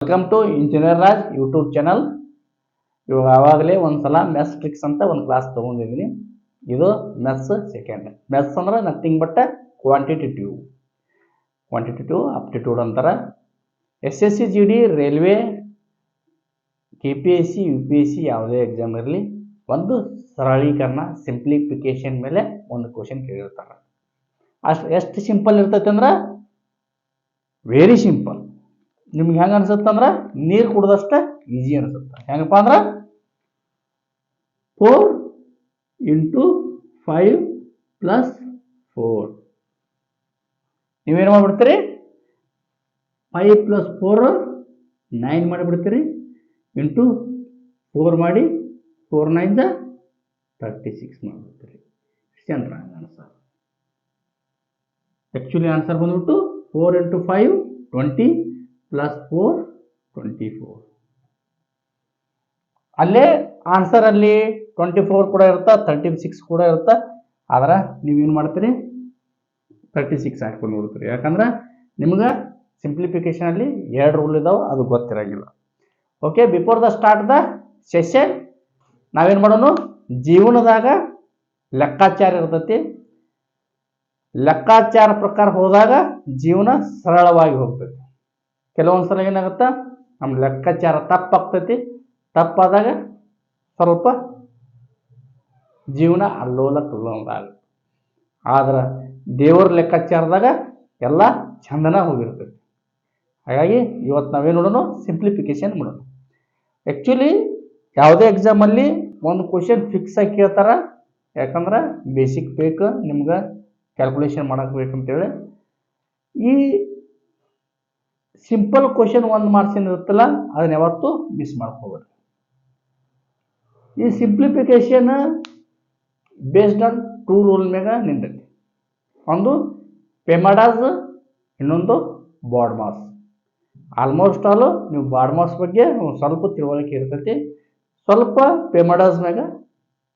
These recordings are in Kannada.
Welcome to engineer Raj YouTube channel. ಇವಾಗ ಆವಾಗಲೇ ಒಂದ್ಸಲ ಮೆಸ್ ಟ್ರಿಕ್ಸ್ ಅಂತ ಒಂದು ಕ್ಲಾಸ್ ತೊಗೊಂಡಿದ್ದೀನಿ. ಇದು ಮೆಸ್ ಸೆಕೆಂಡ್. ಮೆಸ್ ಅಂದ್ರೆ ನಥಿಂಗ್ ಬಟ್ ಕ್ವಾಂಟಿಟೇಟಿವ್ ಅಪ್ಟಿಟ್ಯೂಡ್ ಅಂತಾರೆ. SSC GD railway KPSC UPSC ಯಾವುದೇ ಎಕ್ಸಾಮ್ ಇರಲಿ, ಒಂದು ಸರಳೀಕರಣ ಸಿಂಪ್ಲಿಫಿಕೇಶನ್ ಮೇಲೆ ಒಂದು ಕ್ವಶನ್ ಕೇಳಿರ್ತಾರೆ. ಎಷ್ಟು ಸಿಂಪಲ್ ಇರ್ತೈತೆ ಅಂದ್ರೆ ವೆರಿ ಸಿಂಪಲ್. ನಿಮ್ಗೆ ಹೆಂಗೆ ಅನ್ಸುತ್ತಂದ್ರೆ ನೀರು ಕುಡ್ದಷ್ಟ ಈಜಿ ಅನ್ಸುತ್ತೆ. ಹೆಂಗಪ್ಪ ಅಂದ್ರೆ 4 × 5 + 4. ನೀವೇನು ಮಾಡಿಬಿಡ್ತೀರಿ? 5 + 4 9 ಮಾಡಿಬಿಡ್ತೀರಿ. ಇಂಟು 4 ಮಾಡಿ 4 9 36 ಮಾಡಿಬಿಡ್ತೀರಿ. ಇಷ್ಟೇ ಅಂದ್ರೆ ಆನ್ಸರ್. ಆ್ಯಕ್ಚುಲಿ ಆನ್ಸರ್ ಬಂದ್ಬಿಟ್ಟು 4 × 5 20 + 4 24. ಅಲ್ಲೇ ಆನ್ಸರ್ ಅಲ್ಲಿ 24 ಕೂಡ ಇರುತ್ತೆ, 36 ಕೂಡ ಇರುತ್ತೆ. ಆದ್ರೆ ನೀವೇನು ಮಾಡ್ತೀರಿ? 36 ಹಾಕ್ಕೊಂಡು ನೋಡ್ತೀರಿ. ಯಾಕಂದ್ರೆ ನಿಮ್ಗೆ ಸಿಂಪ್ಲಿಫಿಕೇಶನ್ ಅಲ್ಲಿ 2 ರೂಲ್ ಇದಾವೆ, ಅದು ಗೊತ್ತಿರಂಗಿಲ್ಲ. Okay, before the start the session ನಾವೇನು ಮಾಡೋಣ? ಜೀವನದಾಗ ಲೆಕ್ಕಾಚಾರ ಇರ್ತೈತಿ. ಲೆಕ್ಕಾಚಾರ ಪ್ರಕಾರ ಹೋದಾಗ ಜೀವನ ಸರಳವಾಗಿ ಹೋಗ್ತೈತಿ. ಕೆಲವೊಂದ್ಸಲ ಏನಾಗುತ್ತೆ, ನಮ್ಮ ಲೆಕ್ಕಾಚಾರ ತಪ್ಪಾಗ್ತೈತಿ. ತಪ್ಪಾದಾಗ ಸ್ವಲ್ಪ ಜೀವನ ಅಲ್ಲೋಲ ಕಲ್ಲೋಲ ಆಗುತ್ತೆ. ಆದ್ರೆ ದೇವರ ಲೆಕ್ಕಾಚಾರದಾಗ ಎಲ್ಲ ಚಂದನ ಹೋಗಿರ್ತೈತಿ. ಹಾಗಾಗಿ ಇವತ್ತು ನಾವೇನು ನೋಡೋಣ? ಸಿಂಪ್ಲಿಫಿಕೇಶನ್ ಮಾಡೋಣ. ಆ್ಯಕ್ಚುಲಿ ಯಾವುದೇ ಎಕ್ಸಾಮಲ್ಲಿ ಒಂದು ಕ್ವಶನ್ ಫಿಕ್ಸ್ ಆಗಿ ಕೇಳ್ತಾರೆ. ಯಾಕಂದ್ರೆ ಬೇಸಿಕ್ ಬೇಕು ನಿಮ್ಗೆ, ಕ್ಯಾಲ್ಕುಲೇಷನ್ ಮಾಡಕ್ಕೆ ಬೇಕಂತೇಳಿ. ಈ ಸಿಂಪಲ್ ಕ್ವಶನ್ 1 ಮಾರ್ಕ್ಸ್ ಇರುತ್ತಲ್ಲ, ಅದನ್ನ ಯಾವತ್ತೂ ಮಿಸ್ ಮಾಡ್ಕೋಬೇಡಿ. ಈ ಸಿಂಪ್ಲಿಫಿಕೇಶನ್ ಬೇಸ್ಡ್ ಆನ್ 2 ರೂಲ್ ಮ್ಯಾಗ ನಿಂತೈತಿ. ಒಂದು ಪೆಮಡಾಸ್, ಇನ್ನೊಂದು ಬಾಡ್ಮಾಸ್. ಆಲ್ಮೋಸ್ಟ್ ಆಲ್ ನೀವು ಬಾಡ್ಮಾಸ್ ಬಗ್ಗೆ ಸ್ವಲ್ಪ ತಿಳುವಳಿಕೆ ಇರ್ತೈತಿ. ಸ್ವಲ್ಪ ಪೆಮಡಾಸ್ ಮ್ಯಾಗ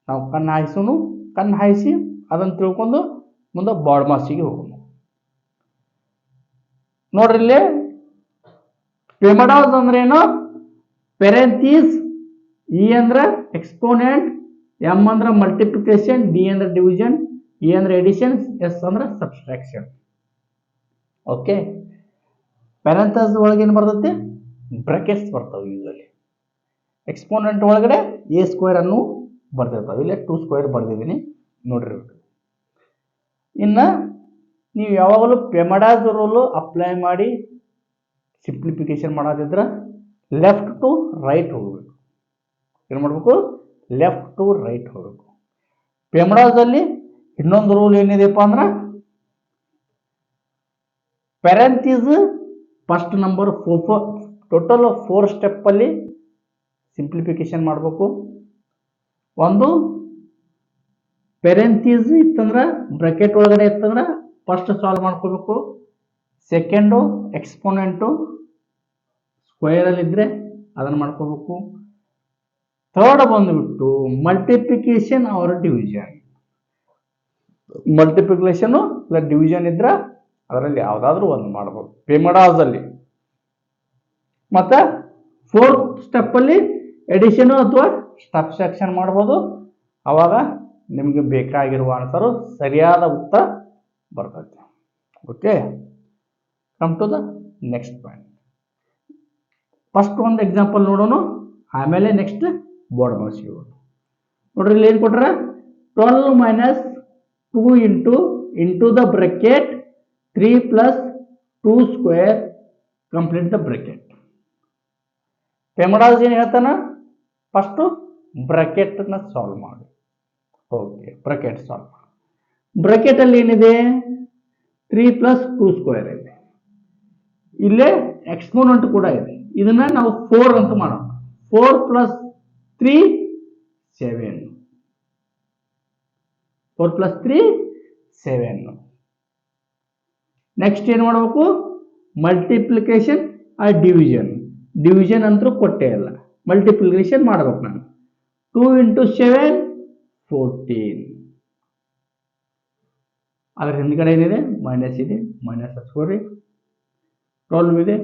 ನಾವು ಕಣ್ಣು ಹಾಯಿಸಿ ಅದನ್ನು ತಿಳ್ಕೊಂಡು ಮುಂದೆ ಬಾಡ್ಮಾಸಿಗೆ ಹೋಗೋಣ. ನೋಡ್ರಿ, ಇಲ್ಲಿ ಪೆಮಡಾಸ್ ಅಂದ್ರೆ ಏನು? ಪೆರೆಂಥೀಸ್, ಇ ಅಂದ್ರೆ ಎಕ್ಸ್ಪೋನೆಂಟ್, ಎಂ ಅಂದ್ರೆ ಮಲ್ಟಿಪ್ಲಿಕೇಶನ್, ಡಿ ಅಂದ್ರೆ ಡಿವಿಷನ್, ಇ ಅಂದ್ರೆ ಎಡಿಷನ್, ಎಸ್ ಅಂದ್ರೆ ಸಬ್ಸ್ಟ್ರಾಕ್ಷನ್. ಓಕೆ, ಪೆರೆಂಥಸ್ ಒಳಗೆ ಏನು ಬರ್ತೈತಿ? ಬ್ರಾಕೆಟ್ಸ್ ಬರ್ತಾವೆ ಯೂಸಲಿ. ಎಕ್ಸ್ಪೋನೆಂಟ್ ಒಳಗಡೆ A² ಅನ್ನು ಬರ್ತಿರ್ತಾವೆ. ಇಲ್ಲೇ 2² ಬರ್ದಿದ್ದೀನಿ, ನೋಡ್ರಿ. ಇನ್ನು ನೀವು ಯಾವಾಗಲೂ ಪೆಮಡಾಸ್ ರೂಲು ಅಪ್ಲೈ ಮಾಡಿ ಸಿಂಪ್ಲಿಫಿಕೇಶನ್ ಮಾಡೋದಿದ್ರೆ ಲೆಫ್ಟ್ ಟು ರೈಟ್ ಹೋಗಬೇಕು. ಏನು ಮಾಡಬೇಕು? ಲೆಫ್ಟ್ ಟು ರೈಟ್ ಹೋಗಬೇಕು. ಪೆಮಡಾಸಲ್ಲಿ ಇನ್ನೊಂದು ರೂಲ್ ಏನಿದೆಪ್ಪ ಅಂದ್ರೆ ಪೆರೆಂಥೀಸ್ ಫಸ್ಟ್ ನಂಬರ್ ಟೋಟಲ್ 4 ಸ್ಟೆಪ್ಪಲ್ಲಿ ಸಿಂಪ್ಲಿಫಿಕೇಶನ್ ಮಾಡಬೇಕು. ಒಂದು ಪೆರೆಂಥೀಸ್ ಇತ್ತಂದ್ರೆ ಬ್ರಾಕೆಟ್ ಒಳಗಡೆ ಇತ್ತಂದ್ರೆ ಫಸ್ಟ್ ಸಾಲ್ವ್ ಮಾಡ್ಕೋಬೇಕು. ಸೆಕೆಂಡು ಎಕ್ಸ್ಪೋನೆಂಟು ಸ್ಕ್ವೇರಲ್ಲಿದ್ದರೆ ಅದನ್ನು ಮಾಡ್ಕೋಬೇಕು. ಥರ್ಡ್ ಬಂದುಬಿಟ್ಟು multiplication or division. Multiplication plus division ಇದ್ರೆ ಅದರಲ್ಲಿ ಯಾವುದಾದ್ರೂ ಒಂದು ಮಾಡ್ಬೋದು ಪೆಮಡಾಸಲ್ಲಿ. ಮತ್ತು 4th ಸ್ಟೆಪ್ಪಲ್ಲಿ ಎಡಿಷನು ಅಥವಾ ಸಬ್ಟ್ರಾಕ್ಷನ್ ಮಾಡ್ಬೋದು. ಆವಾಗ ನಿಮಗೆ ಬೇಕಾಗಿರುವ ಆನ್ಸರು ಸರಿಯಾದ ಉತ್ತರ ಬರ್ತೈತೆ. Okay, come to the next point. First ಒಂದು ಎಕ್ಸಾಂಪಲ್ ನೋಡೋಣ, ಆಮೇಲೆ ನೆಕ್ಸ್ಟ್ ಬೋರ್ಡ್ ಮಾರ್ಕ್ಸ್ ಹೋಗೋಣ. ನೋಡ್ರಿ, ಇಲ್ಲಿ ಏನು ಕೊಟ್ರೆ 12 - 2 into the bracket 3 + 2² complete the bracket. PEMDAS ಏನು ಹೇಳ್ತಾನ? ಫಸ್ಟು ಬ್ರಾಕೆಟ್ನ ಸಾಲ್ವ್ ಮಾಡಿ. ಓಕೆ, ಬ್ರಾಕೆಟ್ ಸಾಲ್ವ್ ಮಾಡಿ. ಬ್ರಾಕೆಟಲ್ಲಿ ಏನಿದೆ? 3 + 2² ಇದೆ. ಇಲ್ಲೇ ಎಕ್ಸ್ಪೋನೆಂಟ್ ಕೂಡ ಇದೆ. ಇದನ್ನ ನಾವು 4 ಅಂತ ಮಾಡೋಣ. 4 + 3 7. 4 + 3 7. ನೆಕ್ಸ್ಟ್ ಏನು ಮಾಡಬೇಕು? ಮಲ್ಟಿಪ್ಲಿಕೇಶನ್ ಆ ಡಿವಿಷನ್ ಅಂತೂ ಕೊಟ್ಟೇ ಇಲ್ಲ, ಮಲ್ಟಿಪ್ಲಿಕೇಶನ್ ಮಾಡಬೇಕು ನಾನು. 2 × 7 14. ಅದರ ಹಿಂದ್ಗಡೆ ಏನಿದೆ? ಮೈನಸ್ ಇದೆ, ಮೈನಸ್ ಹಚ್ಕೊಳ್ರಿ. 12 ಇದೆ,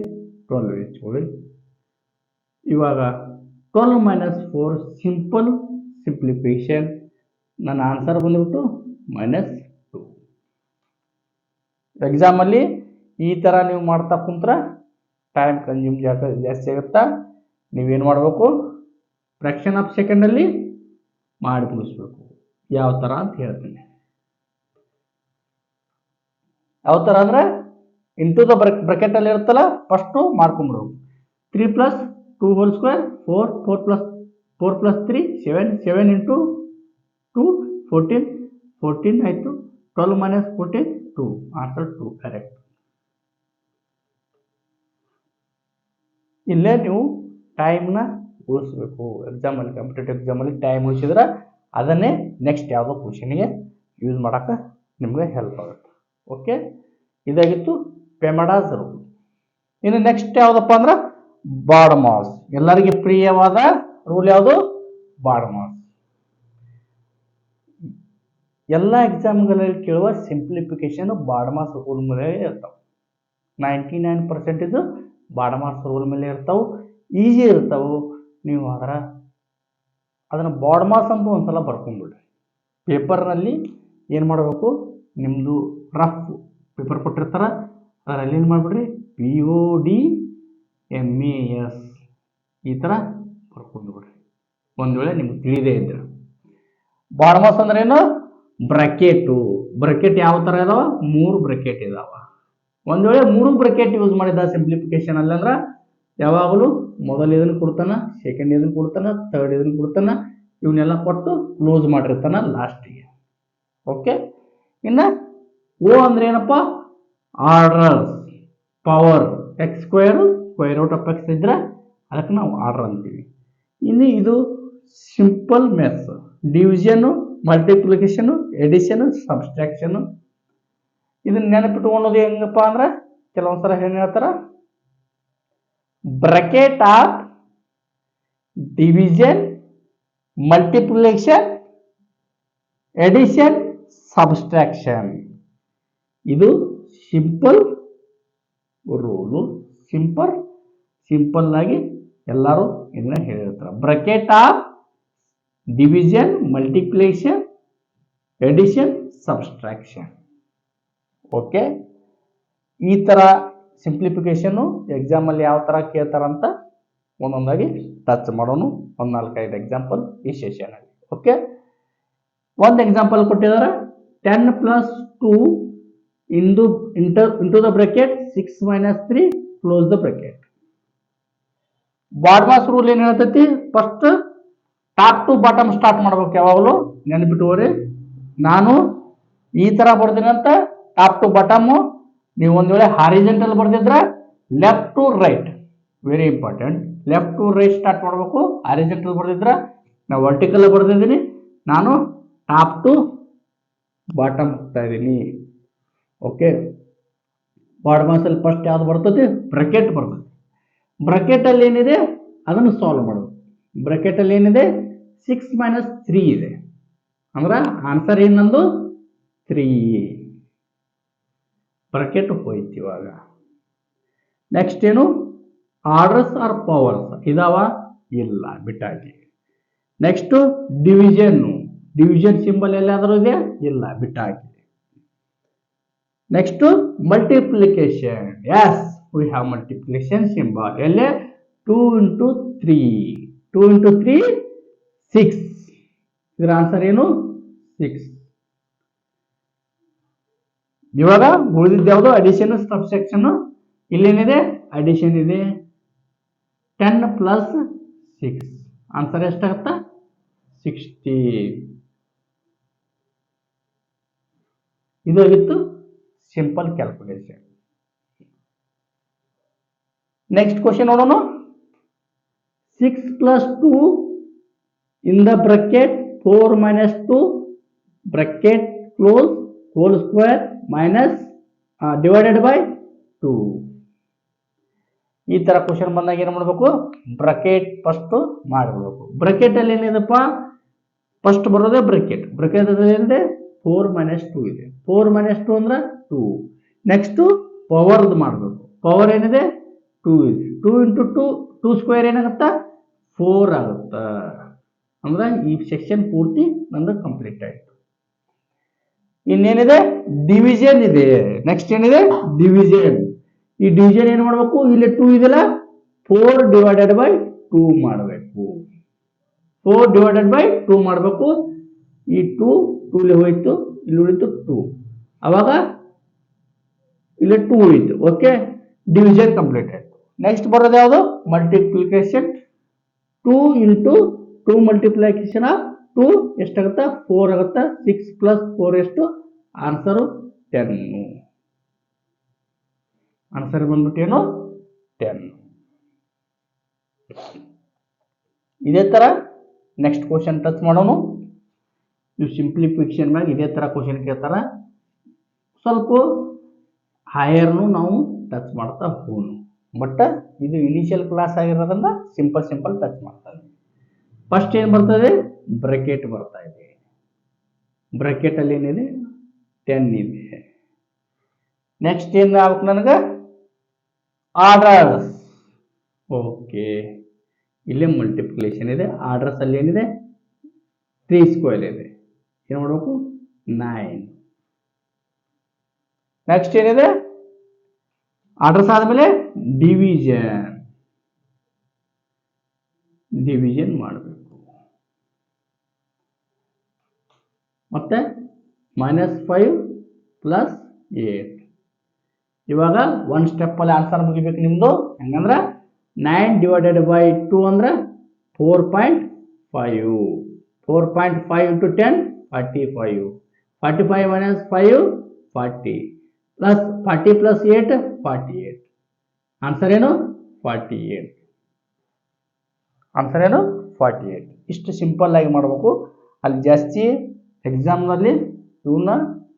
12 ಹಚ್ಕೊಳ್ಳಿ. ಇವಾಗ 12 ಮೈನಸ್ 4 ಸಿಂಪಲ್ ಸಿಂಪ್ಲಿಫಿಕೇಶನ್. ನನ್ನ ಆನ್ಸರ್ ಬಂದ್ಬಿಟ್ಟು -2. ಎಕ್ಸಾಮಲ್ಲಿ ಈ ಥರ ನೀವು ಮಾಡ್ತಾ ಕುಂತ್ರ ಟೈಮ್ ಕನ್ಸ್ಯೂಮ್ ಜಾಸ್ತಿ ಆಗುತ್ತಾ. ನೀವೇನು ಮಾಡಬೇಕು, ಫ್ರಾಕ್ಷನ್ ಆಫ್ ಸೆಕೆಂಡಲ್ಲಿ ಮಾಡಿ ಮುಗಿಸ್ಬೇಕು. ಯಾವ ಥರ ಅಂತ ಹೇಳ್ತೀನಿ. ಯಾವ ಥರ ಅಂದರೆ ಇಂಟು ದ ಬ್ರಕೆಟಲ್ಲಿ ಇರುತ್ತಲ್ಲ, ಫಸ್ಟು ಮಾಡ್ಕೊಂಬಿಡ್ಬೇಕು. 3 + 2 ಹೋಲ್ ಸ್ಕ್ವೇರ್ 4, 4 + 3 7, 7 × 2 14, 14 ಆಯಿತು. 12 - 14 2, ಆನ್ಸರ್ 2 ಕರೆಕ್ಟ್. ಇಲ್ಲೇ ನೀವು ಟೈಮ್ನ ಉಳಿಸ್ಬೇಕು. ಎಕ್ಸಾಮಲ್ಲಿ, ಕಾಂಪಿಟೇಟಿವ್ ಎಕ್ಸಾಮಲ್ಲಿ ಟೈಮ್ ಉಳಿಸಿದ್ರೆ ಅದನ್ನೇ ನೆಕ್ಸ್ಟ್ ಯಾವುದೋ ಕ್ವಶನಿಗೆ ಯೂಸ್ ಮಾಡೋಕ್ಕೆ ನಿಮಗೆ ಹೆಲ್ಪ್ ಆಗುತ್ತೆ. ಓಕೆ, ಇದಾಗಿತ್ತು ಪೆಮಡಾಸ್ ರೂಲ್. ಇನ್ನು ನೆಕ್ಸ್ಟ್ ಯಾವುದಪ್ಪ ಅಂದ್ರೆ ಬಾಡಮಾಸ್. ಎಲ್ಲರಿಗೆ ಪ್ರಿಯವಾದ ರೂಲ್ ಯಾವುದು? ಬಾಡಮಾಸ್. ಎಲ್ಲ ಎಕ್ಸಾಮ್ಗಳಲ್ಲಿ ಕೇಳುವ ಸಿಂಪ್ಲಿಫಿಕೇಶನ್ ಬಾಡಮಾಸ್ ರೂಲ್ ಮೇಲೆ ಇರ್ತಾವೆ. 99% ಬಾಡಮಾಸ್ ರೂಲ್ ಮೇಲೆ ಇರ್ತಾವೆ. ಈಸಿ ಇರ್ತಾವೆ. ನೀವು ಅದನ್ನು ಬಾಡಮಾಸ್ ಅಂತ ಒಂದ್ಸಲ ಬರ್ಕೊಂಡ್ಬಿಡ್ರಿ. ಪೇಪರ್ನಲ್ಲಿ ಏನು ಮಾಡಬೇಕು, ನಿಮ್ಮದು ರಫ್ ಪೇಪರ್ ಕೊಟ್ಟಿರ್ತಾರ, ಅದರಲ್ಲಿ ಏನು ಮಾಡಿಬಿಡ್ರಿ, BODMAS ಈ ಥರ ಬರ್ಕೊಂಡು ಬಿಡ್ರಿ. ಒಂದು ವೇಳೆ ನಿಮ್ಗೆ ತಿಳಿದೇ ಇದ್ರೆ. ಬಾಡಮಾಸ್ ಅಂದ್ರೆ ಏನು? ಬ್ರಕೆಟು. ಬ್ರಕೆಟ್ ಯಾವ ಥರ ಇದಾವ? 3 ಬ್ರಕೆಟ್ ಇದಾವ. ಒಂದು ವೇಳೆ 3 ಬ್ರಕೆಟ್ ಯೂಸ್ ಮಾಡಿದ ಸಿಂಪ್ಲಿಫಿಕೇಶನ್ ಅಲ್ಲಿ ಅಂದ್ರೆ ಯಾವಾಗಲೂ ಮೊದಲು ಇದನ್ನು ಕೊಡ್ತಾನ, ಸೆಕೆಂಡ್ ಇದನ್ನು ಕೊಡ್ತಾನ, ಥರ್ಡ್ ಇದನ್ನು ಕೊಡ್ತಾನ, ಇವನ್ನೆಲ್ಲ ಕೊಟ್ಟು ಕ್ಲೋಸ್ ಮಾಡಿರ್ತಾನ ಲಾಸ್ಟಿಗೆ. ಓಕೆ, ಇನ್ನು ಓ ಅಂದ್ರೆ ಏನಪ್ಪ? Order, power. x² √x ಇದ್ರೆ ಅದಕ್ಕೆ ನಾವು ಆರ್ಡರ್ ಅಂತೀವಿ. ಇನ್ನು ಇದು simple maths, division, multiplication, addition, subtraction. ಇದನ್ನ ನೆನಪಿಟ್ಕೊಳ್ಳೋದು ಹೆಂಗಪ್ಪ ಅಂದ್ರೆ ಕೆಲವೊಂದ್ಸಲ ಏನ್ ಹೇಳ್ತಾರ, bracket of division, multiplication, addition, subtraction. ಇದು ಸಿಂಪಲ್ ರೂಲು. ಸಿಂಪಲ್ ಆಗಿ ಎಲ್ಲರೂ ಇದನ್ನ ಹೇಳಿರ್ತಾರೆ. Bracket of division, multiplication, addition, subtraction. Okay, ಈ ಥರ ಸಿಂಪ್ಲಿಫಿಕೇಶನ್ನು ಎಕ್ಸಾಮಲ್ಲಿ ಯಾವ ಥರ ಕೇಳ್ತಾರಂತ ಒಂದೊಂದಾಗಿ ಟಚ್ ಮಾಡೋನು. ಒಂದು 4-5 ಎಕ್ಸಾಂಪಲ್ ಈ ಸೆಷನಲ್ಲಿ. ಓಕೆ, ಒಂದು ಎಕ್ಸಾಂಪಲ್ ಕೊಟ್ಟಿದ್ದಾರೆ. 10 + 2 into the bracket 6 - 3 close the bracket. BODMAS rule ಏನು ಹೇಳ್ತೈತಿ? First top to bottom start ಮಾಡ್ಬೇಕು. ಯಾವಾಗಲೂ ನೆನಪಿಟ್ಟುಕೋರಿ. ನಾನು ಈ ತರ ಬರ್ತೀನಿ ಅಂತ ಟಾಪ್ ಟು ಬಾಟಮ್. ನೀವು ಒಂದು ವೇಳೆ ಹಾರಿಜೆಂಟಲ್ ಬರ್ದಿದ್ರೆ left to right, very important. Left to right start ಮಾಡಬೇಕು. ಹಾರಿಜೆಂಟಲ್ ಬರ್ದಿದ್ರೆ ನಾವು ವರ್ಟಿಕಲ್ ಬರ್ದಿದ್ದೀನಿ, ನಾನು ಟಾಪ್ ಟು ಬಾಟಮ್ ಹೋಗ್ತಾ ಇದ್ದೀನಿ. ಓಕೆ, ಬಾಡಮಾಸ್ ಅಲ್ಲಿ ಫಸ್ಟ್ ಯಾವ್ದು ಬರ್ತದೆ? ಬ್ರಕೆಟ್ ಬರ್ತದೆ. ಬ್ರಕೆಟ್ ಅಲ್ಲಿ ಏನಿದೆ ಅದನ್ನು ಸಾಲ್ವ್ ಮಾಡೋದು. ಬ್ರಕೆಟ್ ಅಲ್ಲಿ ಏನಿದೆ? 6 - 3 ಇದೆ. ಅಂದ್ರೆ ಆನ್ಸರ್ ಏನಂದು 3. ಬ್ರಕೆಟ್ ಹೋಯ್ತು. ಇವಾಗ ನೆಕ್ಸ್ಟ್ ಏನು? ಆರ್ಡರ್ಸ್ ಆರ್ ಪವರ್ಸ್ ಇದಾವ? ಇಲ್ಲ, ಬಿಟ್ಟಾಗಿ. ನೆಕ್ಸ್ಟ್ ಡಿವಿಷನ್ ಸಿಂಬಲ್ ಎಲ್ಲಾದರೂ ಇದೆ? ಇಲ್ಲ, ಬಿಟ್ಟಾಗಿ. Next multiplication. Yes, we have multiplication symbol. ಎಲ್ಲೇ? 2 × 3. 2 × 3 6. ಇದರ ಆನ್ಸರ್ ಏನು? 6. ಇವಾಗ ಉಳಿದಿದ್ದು ಯಾವುದು? Addition, subtraction. ಇಲ್ಲೇನಿದೆ? ಅಡಿಷನ್ ಇದೆ. 10 + 6 ಆನ್ಸರ್ ಎಷ್ಟಾಗುತ್ತಾ? 60. ಇದಾಗಿತ್ತು ಸಿಂಪಲ್ ಕ್ಯಾಲ್ಕುಲೇಷನ್. ನೆಕ್ಸ್ಟ್ ಕ್ವಶನ್ ನೋಡೋಣ. 6 + 2 in the bracket 4 - 2 bracket close whole square minus divided by 2. ಈ ತರ ಕ್ವಶನ್ ಬಂದಾಗ ಏನು ಮಾಡಬೇಕು? ಬ್ರಕೆಟ್ ಫಸ್ಟ್ ಮಾಡಬೇಕು. ಬ್ರಕೆಟ್ ಅಲ್ಲಿ ಏನಿದೆಪ್ಪ? ಫಸ್ಟ್ ಬರೋದೇ ಬ್ರಕೆಟ್. ಬ್ರಕೆಟ್ ಏನಿದೆ? 4 - 2 ಇದೆ. 4 - 2 ಅಂದ್ರೆ 2. ನೆಕ್ಸ್ಟ್ ಪವರ್ದು ಮಾಡಬೇಕು. ಪವರ್ ಏನಿದೆ? 2 ಇದೆ. 2 ಇಂಟು 2 ಸ್ಕ್ವೇರ್ ಏನಾಗುತ್ತಾ 4 ಆಗುತ್ತಾ. ಅಂದ್ರೆ ಈ ಸೆಕ್ಷನ್ ಪೂರ್ತಿ ನಂದು ಕಂಪ್ಲೀಟ್ ಆಯಿತು. ಇನ್ನೇನಿದೆ ಡಿವಿಷನ್ ಇದೆ. ನೆಕ್ಸ್ಟ್ ಏನಿದೆ ಡಿವಿಷನ್. ಈ ಡಿವಿಷನ್ ಏನು ಮಾಡಬೇಕು, ಇಲ್ಲಿ 2 ಇದೆಯಲ್ಲ 4 ಡಿವೈಡೆಡ್ ಬೈ 2 ಮಾಡಬೇಕು. 4 ಡಿವೈಡೆಡ್ ಬೈ 2 ಮಾಡಬೇಕು. ಈ 2 ಇಲ್ಲಿ ಹೋಯ್ತು, ಇಲ್ಲಿ ಉಳಿತು 2. ಅವಾಗ ಇಲ್ಲಿ 2 ಉಳಿತು. ಓಕೆ, ಡಿವಿಷನ್ ಕಂಪ್ಲೀಟ್ ಆಯ್ತು. ನೆಕ್ಸ್ಟ್ ಬರೋದು ಯಾವುದು ಮಲ್ಟಿಪ್ಲಿಕೇಶನ್. 2 ಇಂಟು 2 ಮಲ್ಟಿಪ್ಲಿಕೇಶನ್ ಆಫ್ 2 ಎಷ್ಟಾಗುತ್ತಾ 4 ಆಗುತ್ತಾ. 6 ಪ್ಲಸ್ 4 ಎಷ್ಟು, ಆನ್ಸರು 10. ಆನ್ಸರ್ ಬಂದ್ಬಿಟ್ಟು ಏನು 10. ಇದೇ ತರ ನೆಕ್ಸ್ಟ್ ಕ್ವಶನ್ ಟಚ್ ಮಾಡೋಣ. ನೀವು ಸಿಂಪ್ಲಿಫಿಕೇಶನ್ ಮ್ಯಾಗ ಇದೇ ತರ ಕ್ವಶನ್ ಕೇಳ್ತಾರ. ಸ್ವಲ್ಪ ಹೈಯರ್ನು ನಾವು ಟಚ್ ಮಾಡ್ತಾ ಹೋಗೋಣ. ಬಟ್ ಇದು ಇನಿಷಿಯಲ್ ಕ್ಲಾಸ್ ಆಗಿರೋದ್ರಿಂದ ಸಿಂಪಲ್ ಟಚ್ ಮಾಡ್ತಾರೆ. ಫಸ್ಟ್ ಏನು ಬರ್ತದೆ, ಬ್ರಾಕೆಟ್ ಬರ್ತಾ ಇದೆ. ಬ್ರಾಕೆಟ್ ಅಲ್ಲಿ ಏನಿದೆ 10 ಇದೆ. ನೆಕ್ಸ್ಟ್ ಏನು ಆಗ್ಬೇಕು ನನಗೆ, ಆರ್ಡರ್ಸ್. ಓಕೆ, ಇಲ್ಲೇ ಮಲ್ಟಿಪ್ಲಿಕೇಶನ್ ಇದೆ. ಆರ್ಡರ್ಸ್ ಅಲ್ಲಿ ಏನಿದೆ 3 ಸ್ಕ್ವೇರ್ ಇದೆ. ಏನು ಮಾಡಬೇಕು 9. ನೆಕ್ಸ್ಟ್ ಏನಿದೆ ಆರ್ಡರ್ಸ್ ಆದಮೇಲೆ ಡಿವಿಷನ್ ಮಾಡಬೇಕು. ಮತ್ತೆ -5 ಪ್ಲಸ್ 8. ಇವಾಗ ಒನ್ ಸ್ಟೆಪ್ ಅಲ್ಲಿ ಆನ್ಸರ್ ಮುಗಿಬೇಕು ನಿಮ್ದು. ಹೆಂಗಂದ್ರೆ 9 ಡಿವೈಡೆಡ್ ಬೈ 2 ಅಂದ್ರೆ 4.5. 4.5 into 10 45. 45 minus 5 40 plus 40 plus 8 48. Answer ಏನು 48. ಆನ್ಸರ್ ಏನು 48. ಇಷ್ಟು ಸಿಂಪಲ್ ಆಗಿ ಮಾಡಬೇಕು. ಅಲ್ಲಿ ಜಾಸ್ತಿ ಎಕ್ಸಾಮ್ನಲ್ಲಿ ಇವನ್ನ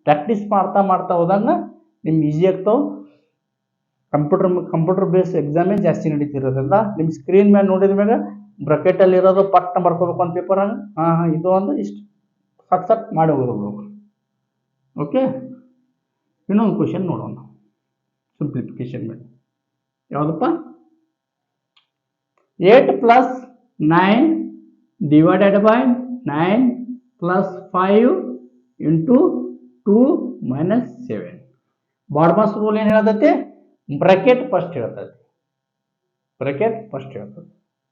ಪ್ರಾಕ್ಟೀಸ್ ಮಾಡ್ತಾ ಹೋದಾಗ ನಿಮ್ಗೆ ಈಸಿ ಆಗ್ತಾವೆ. ಕಂಪ್ಯೂಟರ್ ಬೇಸ್ ಎಕ್ಸಾಮೇ ಜಾಸ್ತಿ ನಡೀತಿರೋದ್ರಿಂದ ನಿಮ್ಮ ಸ್ಕ್ರೀನ್ ಮೇಲೆ ನೋಡಿದ ಮ್ಯಾಗ ಬ್ರಾಕೆಟಲ್ಲಿ ಇರೋದು ಪಟ್ಟ ಬರ್ಕೋಬೇಕು ಒಂದು ಪೇಪರ್. ಇದು ಒಂದು ಇಷ್ಟು ಸಟ್ ಮಾಡಿ ಹೋಗ್ಬೇಕು. ಓಕೆ, ಇನ್ನೊಂದು ಕ್ವಶನ್ ನೋಡೋಣ ಸಿಂಪ್ಲಿಫಿಕೇಶನ್ ಮೇಲೆ. ಯಾವುದಪ್ಪ, 8 plus 9 divided by 9 plus 5 into 2 minus 7. BODMAS rule ಏನು ಹೇಳ್ತೈತಿ, ಬ್ರಾಕೆಟ್ ಫಸ್ಟ್ ಹೇಳ್ತೈತಿ.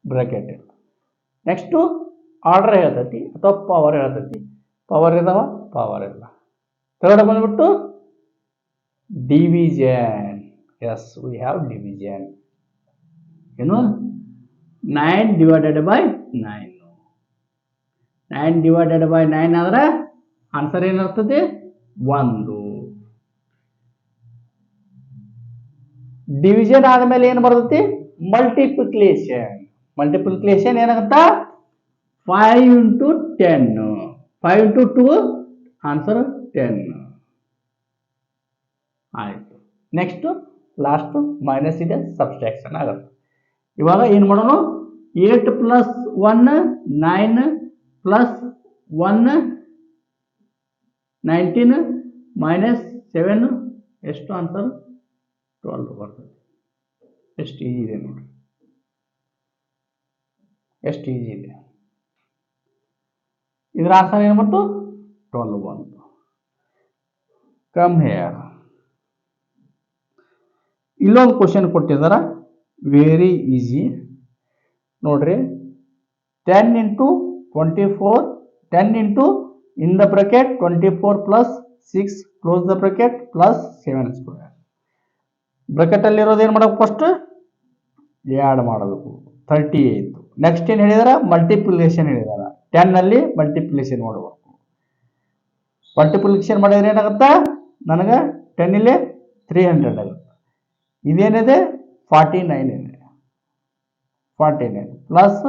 ಬ್ರಾಕೆಟ್ ನೆಕ್ಸ್ಟು ಆರ್ಡರ್ ಹೇಳ್ತೈತಿ ಅಥವಾ ಪವರ್ ಹೇಳ್ತೈತಿ. ಪವರ್ ಇದಾವ, ಪವರ್ ಇಲ್ಲ. ಥರ್ಡ್ ಬಂದ್ಬಿಟ್ಟು division. Yes, we have division. ಏನು 9 ಡಿವೈಡೆಡ್ ಬೈ 9. 9 ಡಿವೈಡೆಡ್ ಬೈ 9 ಆದ್ರೆ ಆನ್ಸರ್ ಏನಿರ್ತದೆ 1. ಡಿವಿಷನ್ ಆದ್ಮೇಲೆ ಏನು ಬರ್ತೈತಿ, ಮಲ್ಟಿಪ್ಲಿಕೇಶನ್ ಏನಾಗುತ್ತಾ 5 ಇಂಟು 10. 5 ಇಂಟು 2 ಆನ್ಸರ್ 10 ಆಯಿತು. ನೆಕ್ಸ್ಟ್ ಲಾಸ್ಟ್ ಮೈನಸ್ ಇದೆ, ಸಬ್ಸ್ಟ್ರಾಕ್ಷನ್ ಆಗುತ್ತೆ. ಇವಾಗ ಏನು ಮಾಡೋಣ, 8 ಪ್ಲಸ್ 1 9 ಪ್ಲಸ್ 1 19 ಮೈನಸ್ 7 ಎಷ್ಟು ಆನ್ಸರ್ 12 ಬರ್ತದೆ. ಎಷ್ಟು ಈಜಿ ಇದೆ ನೋಡಿ, ಎಷ್ಟು ಈಜಿ ಇದೆ. ಇದರ ಆನ್ಸರ್ ಏನು ಬಂತು 12 ಬಂತು. Come hair. ಇಲ್ಲೊಂದು ಕ್ವಶನ್ ಕೊಟ್ಟಿದಾರ, ವೆರಿ ಈಸಿ ನೋಡ್ರಿ. 10 into 24, 10 into in the bracket 24 plus 6 close the bracket plus 7 square. Bracket ಅಲ್ಲಿ ಇರೋದು ಏನು ಮಾಡಬೇಕು, ಫಸ್ಟ್ ಆ್ಯಡ್ ಮಾಡಬೇಕು 38. ನೆಕ್ಸ್ಟ್ ಏನು ಹೇಳಿದಾರ, ಮಲ್ಟಿಪ್ಲಿಕೇಶನ್ ಹೇಳಿದಾರ. 10 ಅಲ್ಲಿ ಮಲ್ಟಿಪ್ಲಿಕೇಶನ್ ಮಾಡಬೇಕು. ಮಲ್ಟಿಪ್ಲಿಕೇಶನ್ ಮಾಡಿದ್ರೆ ಏನಾಗುತ್ತಾ ನನಗೆ 10 ಇಲ್ಲಿ 300 ಆಗುತ್ತೆ. ಇದೇನಿದೆ 49 ಇದೆ. 49 ಪ್ಲಸ್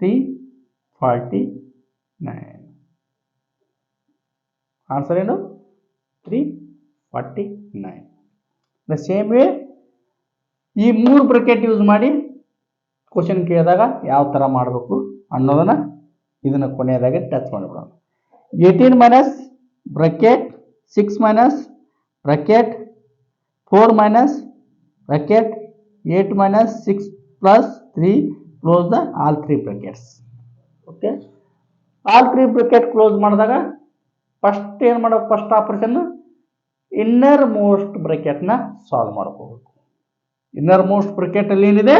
349. ಆನ್ಸರ್ ಏನು 349. ದ ಸೇಮ್ ವೇ ಈ 3 ಬ್ರಾಕೆಟ್ ಯೂಸ್ ಮಾಡಿ ಕ್ವಶನ್ ಕೇಳಿದಾಗ ಯಾವ ಥರ ಮಾಡಬೇಕು ಅನ್ನೋದನ್ನ ಇದನ್ನ ಕೊನೆಯದಾಗಿ ಟಚ್ ಮಾಡಿಬಿಡೋಣ. 18 minus bracket 6 minus bracket 4 minus bracket 8 minus 6 plus 3, close the all three brackets. Okay, all three bracket close ಮಾಡಿದಾಗ ಫಸ್ಟ್ ಏನು ಮಾಡಬೇಕು, ಫಸ್ಟ್ ಆಪರೇಷನ್ ಇನ್ನರ್ ಮೋಸ್ಟ್ ಬ್ರಾಕೆಟ್ನ ಸಾಲ್ವ್ ಮಾಡ್ಕೋಬೇಕು. ಇನ್ನರ್ ಮೋಸ್ಟ್ ಬ್ರಾಕೆಟ್ ಅಲ್ಲಿ ಏನಿದೆ,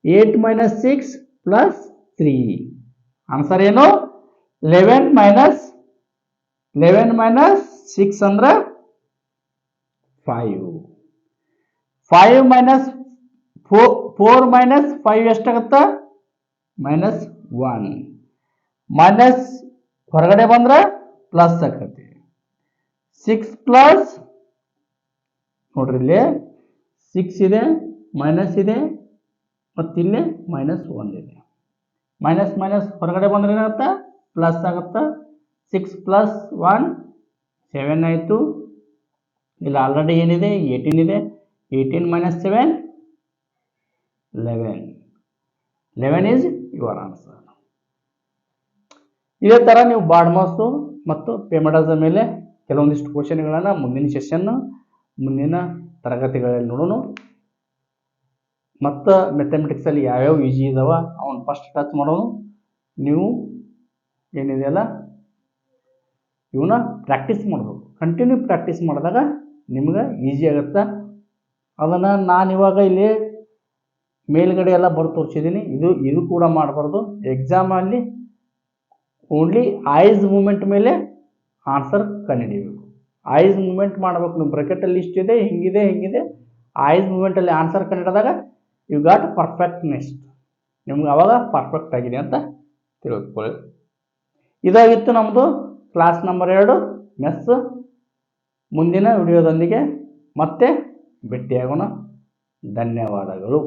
8 minus 6 plus 3. ಆನ್ಸರ್ ಏನು, 11 minus 6 ಅಂದ್ರೆ 5. 5 minus 4 minus 5 ಎಷ್ಟಾಗುತ್ತಾ, -1. ಮೈನಸ್ ಹೊರಗಡೆ ಬಂದ್ರೆ ಪ್ಲಸ್ ಆಕತಿ. 6 ಪ್ಲಸ್ ನೋಡ್ರಿ, ಇಲ್ಲಿ 6 ಇದೆ, ಮೈನಸ್ ಇದೆ, ಮತ್ತು ಇಲ್ಲಿ -1 ಇದೆ. ಮೈನಸ್ ಮೈನಸ್ ಹೊರಗಡೆ ಬಂದ್ರೆ ಏನಾಗುತ್ತಾ, ಪ್ಲಸ್ ಆಗುತ್ತಾ. 6 ಪ್ಲಸ್ 1 7 ಆಯಿತು. ಇಲ್ಲಿ ಆಲ್ರೆಡಿ ಏನಿದೆ, 18 ಇದೆ. 18 minus 7 11. 11 is your answer. ಇದೇ ಥರ ನೀವು ಬಾಡ್ಮಾಸು ಮತ್ತು ಪೆಮಡಾದ ಮೇಲೆ ಕೆಲವೊಂದಿಷ್ಟು ಕ್ವಶನ್ಗಳನ್ನು ಮುಂದಿನ ಸೆಷನ್, ಮುಂದಿನ ತರಗತಿಗಳಲ್ಲಿ ನೋಡೋಣ. ಮತ್ತು ಮೆಥಮೆಟಿಕ್ಸಲ್ಲಿ ಯಾವ್ಯಾವ ಈಜಿ ಇದಾವ ಅವನ್ನ ಫಸ್ಟ್ ಟಚ್ ಮಾಡೋಣ. ನೀವು ಏನಿದೆಯಲ್ಲ ಇವನ್ನ ಪ್ರಾಕ್ಟೀಸ್ ಮಾಡಬೇಕು. ಕಂಟಿನ್ಯೂ ಪ್ರಾಕ್ಟೀಸ್ ಮಾಡಿದಾಗ ನಿಮ್ಗೆ ಈಸಿ ಆಗುತ್ತೆ. ಅದನ್ನು ನಾನು ಇವಾಗ ಇಲ್ಲಿ ಮೇಲ್ಗಡೆ ಎಲ್ಲ ಬರೆದು ತೋರಿಸಿದ್ದೀನಿ. ಇದು ಕೂಡ ಮಾಡಬಾರ್ದು. ಎಕ್ಸಾಮಲ್ಲಿ ಓನ್ಲಿ ಐಸ್ ಮೂಮೆಂಟ್ ಮೇಲೆ ಆನ್ಸರ್ ಕಂಡುಹಿಡಿಯಬೇಕು. ಐಸ್ ಮೂಮೆಂಟ್ ಮಾಡಬೇಕು. ನೀವು ಬ್ರಾಕೆಟಲ್ಲಿ ಇಷ್ಟಿದೆ, ಹಿಂಗಿದೆ, ಐಸ್ ಮೂಮೆಂಟಲ್ಲಿ ಆನ್ಸರ್ ಕಂಡುಹಿಡಿದಾಗ ಯು ಗಾಟ್ ಪರ್ಫೆಕ್ಟ್ನೆಸ್. ನಿಮ್ಗೆ ಅವಾಗ ಪರ್ಫೆಕ್ಟ್ ಆಗಿದೆ ಅಂತ ತಿಳ್ಕೊಳ್ಳಿ. ಇದಾಗಿತ್ತು ನಮ್ಮದು ಕ್ಲಾಸ್ ನಂಬರ್ 2 ಮೆಸ್. ಮುಂದಿನ ವಿಡಿಯೋದೊಂದಿಗೆ ಮತ್ತೆ ಭೇಟಿಯಾಗೋಣ. ಧನ್ಯವಾದಗಳು.